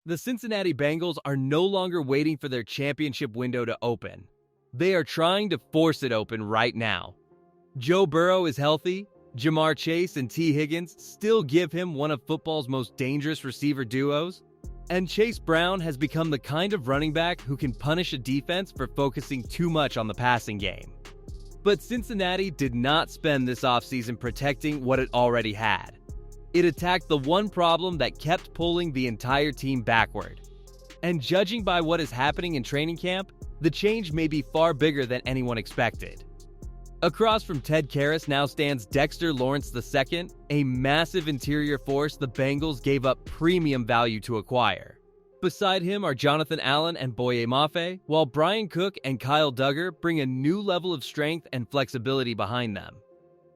The Cincinnati Bengals are no longer waiting for their championship window to open. They are trying to force it open right now. Joe Burrow is healthy. Jamar Chase and T. Higgins still give him one of football's most dangerous receiver duos. And Chase Brown has become the kind of running back who can punish a defense for focusing too much on the passing game. But Cincinnati did not spend this offseason protecting what it already had. It attacked the one problem that kept pulling the entire team backward. And judging by what is happening in training camp, the change may be far bigger than anyone expected. Across from Ted Karras now stands Dexter Lawrence II, a massive interior force the Bengals gave up premium value to acquire. Beside him are Jonathan Allen and Boye Mafe, while Brian Cook and Kyle Duggar bring a new level of strength and flexibility behind them.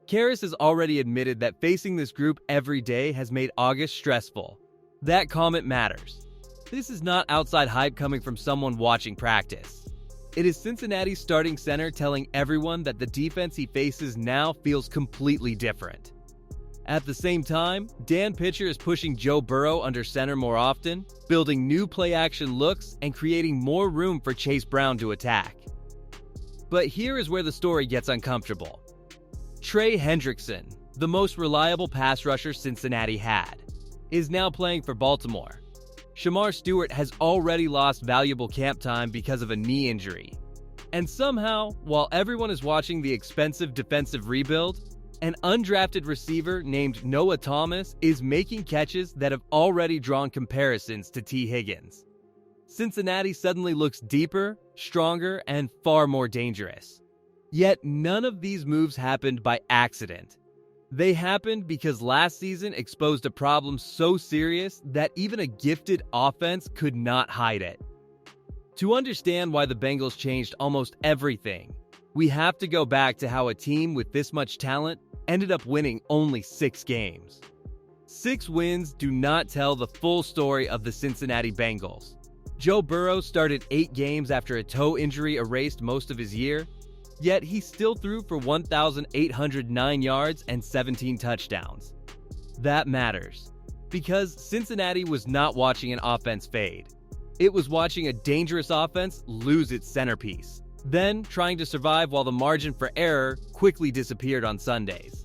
Karras has already admitted that facing this group every day has made August stressful. That comment matters. This is not outside hype coming from someone watching practice. It is Cincinnati's starting center telling everyone that the defense he faces now feels completely different. At the same time, Dan Pitcher is pushing Joe Burrow under center more often, building new play-action looks and creating more room for Chase Brown to attack. But here is where the story gets uncomfortable. Trey Hendrickson, the most reliable pass rusher Cincinnati had, is now playing for Baltimore. Shamar Stewart has already lost valuable camp time because of a knee injury. And somehow, while everyone is watching the expensive defensive rebuild, an undrafted receiver named Noah Thomas is making catches that have already drawn comparisons to T. Higgins. Cincinnati suddenly looks deeper, stronger, and far more dangerous. Yet none of these moves happened by accident. They happened because last season exposed a problem so serious that even a gifted offense could not hide it. To understand why the Bengals changed almost everything, we have to go back to how a team with this much talent ended up winning only 6 games. 6 wins do not tell the full story of the Cincinnati Bengals. Joe Burrow started 8 games after a toe injury erased most of his year, yet he still threw for 1,809 yards and 17 touchdowns. That matters, because Cincinnati was not watching an offense fade. It was watching a dangerous offense lose its centerpiece, then trying to survive while the margin for error quickly disappeared on Sundays.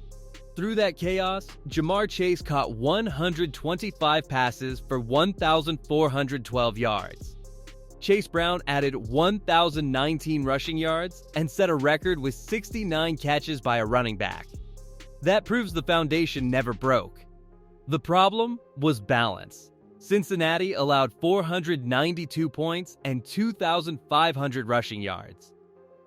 Through that chaos, Jamar Chase caught 125 passes for 1,412 yards. Chase Brown added 1,019 rushing yards and set a record with 69 catches by a running back. That proves the foundation never broke. The problem was balance. Cincinnati allowed 492 points and 2,500 rushing yards.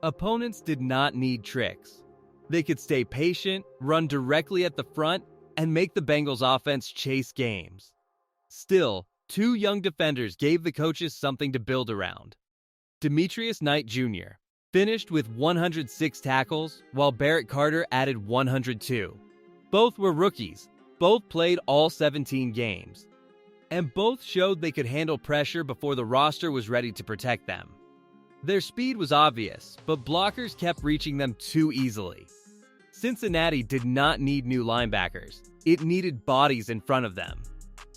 Opponents did not need tricks. They could stay patient, run directly at the front, and make the Bengals offense chase games. Still, 2 young defenders gave the coaches something to build around. Demetrius Knight Jr. finished with 106 tackles, while Barrett Carter added 102. Both were rookies, both played all 17 games, and both showed they could handle pressure before the roster was ready to protect them. Their speed was obvious, but blockers kept reaching them too easily. Cincinnati did not need new linebackers. It needed bodies in front of them.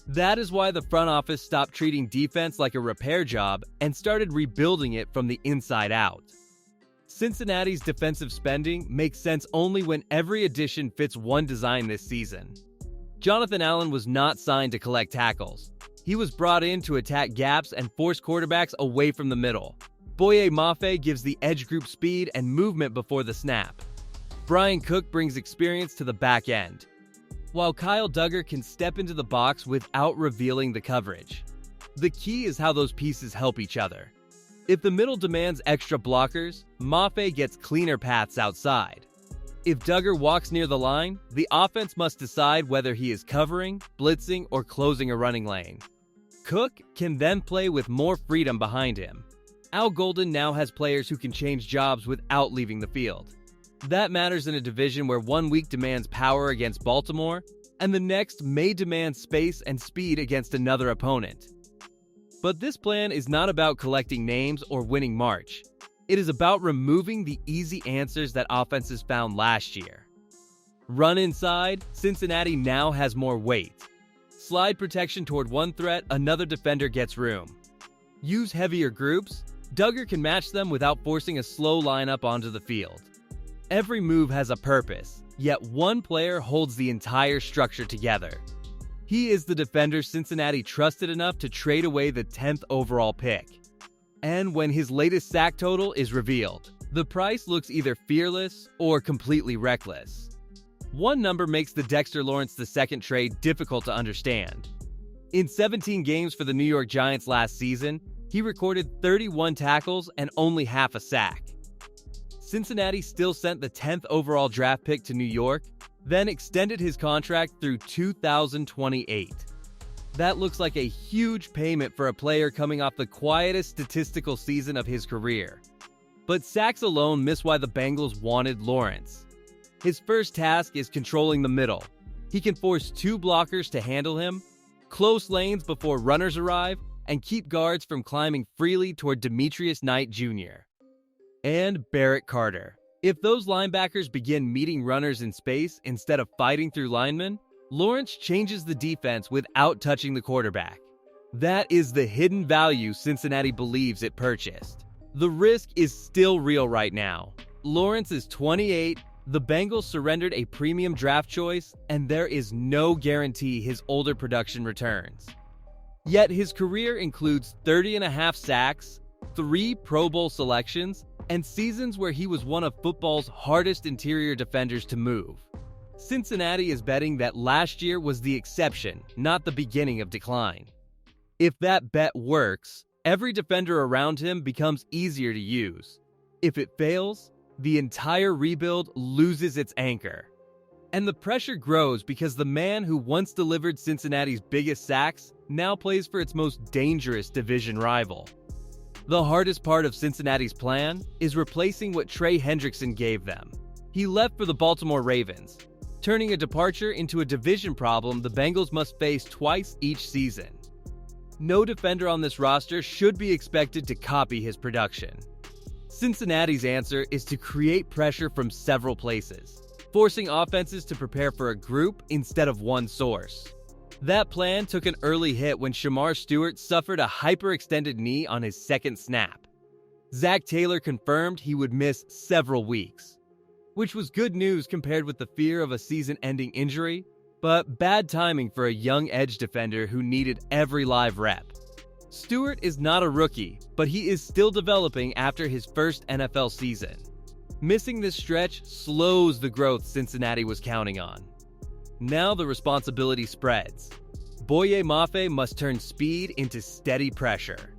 That is why the front office stopped treating defense like a repair job and started rebuilding it from the inside out. Cincinnati's defensive spending makes sense only when every addition fits one design this season. Jonathan Allen was not signed to collect tackles. He was brought in to attack gaps and force quarterbacks away from the middle. Boye Mafe gives the edge group speed and movement before the snap. Brian Cook brings experience to the back end, while Kyle Duggar can step into the box without revealing the coverage. The key is how those pieces help each other. If the middle demands extra blockers, Mafe gets cleaner paths outside. If Duggar walks near the line, the offense must decide whether he is covering, blitzing, or closing a running lane. Cook can then play with more freedom behind him. Al Golden now has players who can change jobs without leaving the field. That matters in a division where one week demands power against Baltimore, and the next may demand space and speed against another opponent. But this plan is not about collecting names or winning March. It is about removing the easy answers that offenses found last year. Run inside, Cincinnati now has more weight. Slide protection toward one threat, another defender gets room. Use heavier groups. Duggar can match them without forcing a slow lineup onto the field. Every move has a purpose, yet one player holds the entire structure together. He is the defender Cincinnati trusted enough to trade away the 10th overall pick. And when his latest sack total is revealed, the price looks either fearless or completely reckless. One number makes the Dexter Lawrence II trade difficult to understand. In 17 games for the New York Giants last season, he recorded 31 tackles and only half a sack. Cincinnati still sent the 10th overall draft pick to New York, then extended his contract through 2028. That looks like a huge payment for a player coming off the quietest statistical season of his career. But sacks alone miss why the Bengals wanted Lawrence. His first task is controlling the middle. He can force two blockers to handle him, close lanes before runners arrive, and keep guards from climbing freely toward Demetrius Knight Jr. and Barrett Carter. If those linebackers begin meeting runners in space instead of fighting through linemen, Lawrence changes the defense without touching the quarterback. That is the hidden value Cincinnati believes it purchased. The risk is still real right now. Lawrence is 28, the Bengals surrendered a premium draft choice, and there is no guarantee his older production returns. Yet his career includes 30.5 sacks, 3 Pro Bowl selections, and seasons where he was one of football's hardest interior defenders to move. Cincinnati is betting that last year was the exception, not the beginning of decline. If that bet works, every defender around him becomes easier to use. If it fails, the entire rebuild loses its anchor. And the pressure grows because the man who once delivered Cincinnati's biggest sacks now plays for its most dangerous division rival. The hardest part of Cincinnati's plan is replacing what Trey Hendrickson gave them. He left for the Baltimore Ravens, turning a departure into a division problem the Bengals must face twice each season. No defender on this roster should be expected to copy his production. Cincinnati's answer is to create pressure from several places, forcing offenses to prepare for a group instead of one source. That plan took an early hit when Shamar Stewart suffered a hyperextended knee on his second snap. Zach Taylor confirmed he would miss several weeks, which was good news compared with the fear of a season-ending injury, but bad timing for a young edge defender who needed every live rep. Stewart is not a rookie, but he is still developing after his first NFL season. Missing this stretch slows the growth Cincinnati was counting on. Now the responsibility spreads. Boye Mafe must turn speed into steady pressure.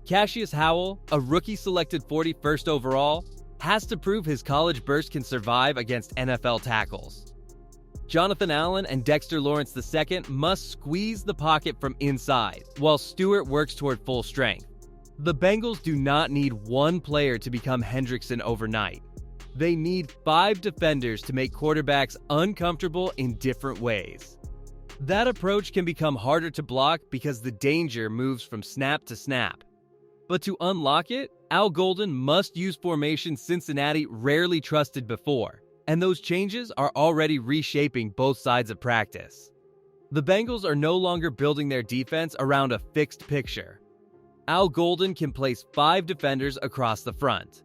Cassius Howell, a rookie selected 41st overall, has to prove his college burst can survive against NFL tackles. Jonathan Allen and Dexter Lawrence II must squeeze the pocket from inside, while Stewart works toward full strength. The Bengals do not need one player to become Hendrickson overnight. They need 5 defenders to make quarterbacks uncomfortable in different ways. That approach can become harder to block because the danger moves from snap to snap. But to unlock it, Al Golden must use formations Cincinnati rarely trusted before, and those changes are already reshaping both sides of practice. The Bengals are no longer building their defense around a fixed picture. Al Golden can place 5 defenders across the front,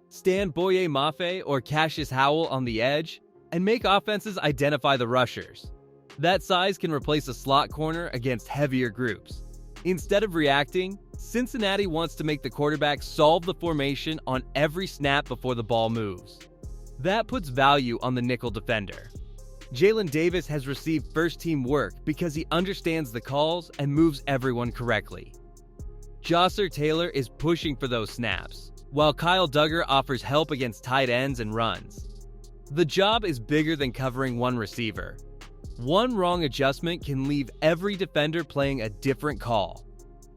stand Boye Mafe or Cassius Howell on the edge, and make offenses identify the rushers. That size can replace a slot corner against heavier groups. Instead of reacting, Cincinnati wants to make the quarterback solve the formation on every snap before the ball moves. That puts value on the nickel defender. Jalen Davis has received first-team work because he understands the calls and moves everyone correctly. Josser Taylor is pushing for those snaps, while Kyle Duggar offers help against tight ends and runs. The job is bigger than covering one receiver. One wrong adjustment can leave every defender playing a different call.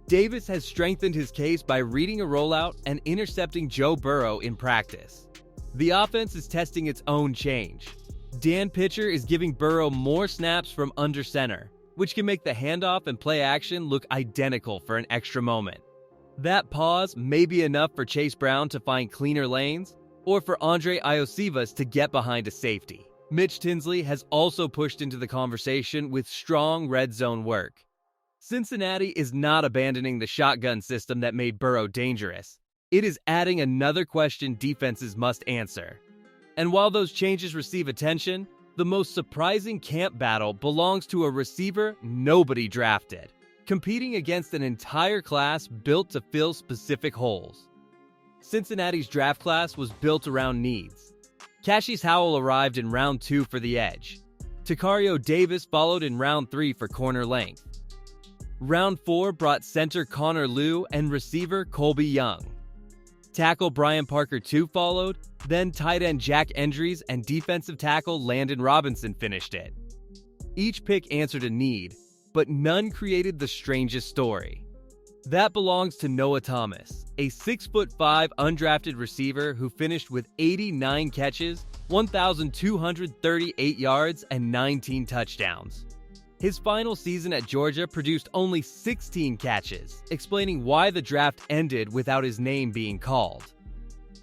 Davis has strengthened his case by reading a rollout and intercepting Joe Burrow in practice. The offense is testing its own change. Dan Pitcher is giving Burrow more snaps from under center, which can make the handoff and play action look identical for an extra moment. That pause may be enough for Chase Brown to find cleaner lanes, or for Andre Iosivas to get behind a safety. Mitch Tinsley has also pushed into the conversation with strong red zone work. Cincinnati is not abandoning the shotgun system that made Burrow dangerous. It is adding another question defenses must answer. And while those changes receive attention, the most surprising camp battle belongs to a receiver nobody drafted, competing against an entire class built to fill specific holes. Cincinnati's draft class was built around needs. Cassius Howell arrived in round 2 for the edge. Takario Davis followed in round 3 for corner length. Round 4 brought center Connor Liu and receiver Colby Young. Tackle Brian Parker II followed, then tight end Jack Endries and defensive tackle Landon Robinson finished it. Each pick answered a need, but none created the strangest story. That belongs to Noah Thomas, a 6'5" undrafted receiver who finished with 89 catches, 1,238 yards, and 19 touchdowns. His final season at Georgia produced only 16 catches, explaining why the draft ended without his name being called.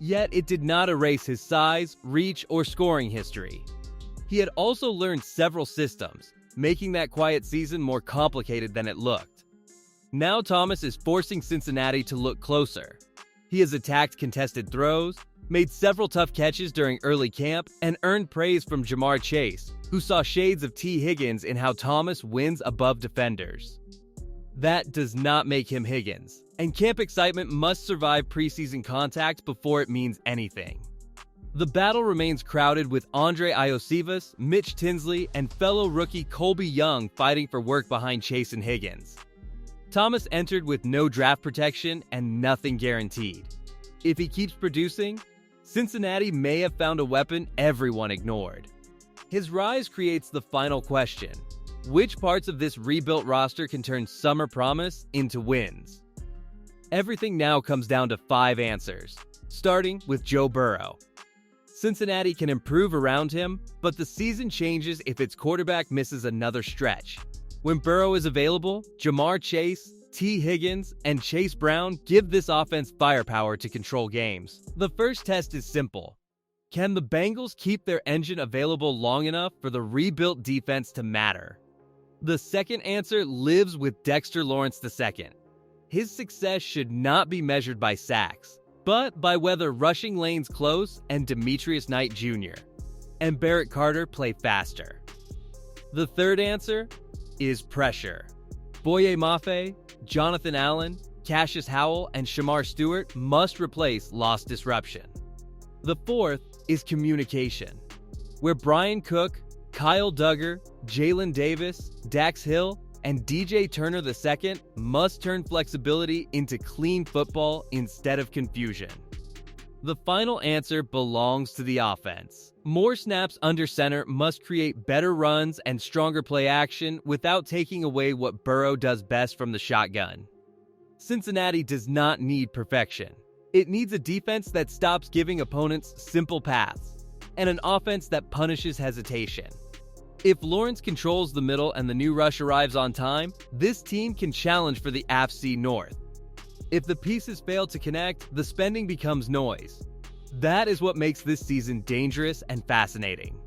Yet it did not erase his size, reach, or scoring history. He had also learned several systems, making that quiet season more complicated than it looked. Now Thomas is forcing Cincinnati to look closer. He has attacked contested throws, made several tough catches during early camp, and earned praise from Jamar Chase, who saw shades of T. Higgins in how Thomas wins above defenders. That does not make him Higgins, and camp excitement must survive preseason contact before it means anything. The battle remains crowded with Andre Iosivas, Mitch Tinsley, and fellow rookie Colby Young fighting for work behind Chase and Higgins. Thomas entered with no draft protection and nothing guaranteed. If he keeps producing, Cincinnati may have found a weapon everyone ignored. His rise creates the final question: which parts of this rebuilt roster can turn summer promise into wins? Everything now comes down to 5 answers, starting with Joe Burrow. Cincinnati can improve around him, but the season changes if its quarterback misses another stretch. When Burrow is available, Jamar Chase, T. Higgins, and Chase Brown give this offense firepower to control games. The first test is simple. Can the Bengals keep their engine available long enough for the rebuilt defense to matter? The second answer lives with Dexter Lawrence II. His success should not be measured by sacks, but by whether rushing lanes close and Demetrius Knight Jr. and Barrett Carter play faster. The third answer is pressure. Boye Mafe, Jonathan Allen, Cassius Howell, and Shamar Stewart must replace lost disruption. The fourth is communication, where Brian Cook, Kyle Duggar, Jalen Davis, Dax Hill, and DJ Turner II must turn flexibility into clean football instead of confusion. The final answer belongs to the offense. More snaps under center must create better runs and stronger play action without taking away what Burrow does best from the shotgun. Cincinnati does not need perfection. It needs a defense that stops giving opponents simple paths, and an offense that punishes hesitation. If Lawrence controls the middle and the new rush arrives on time, this team can challenge for the AFC North. If the pieces fail to connect, the spending becomes noise. That is what makes this season dangerous and fascinating.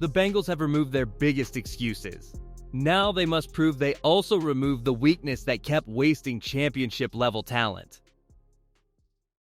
The Bengals have removed their biggest excuses. Now they must prove they also removed the weakness that kept wasting championship-level talent.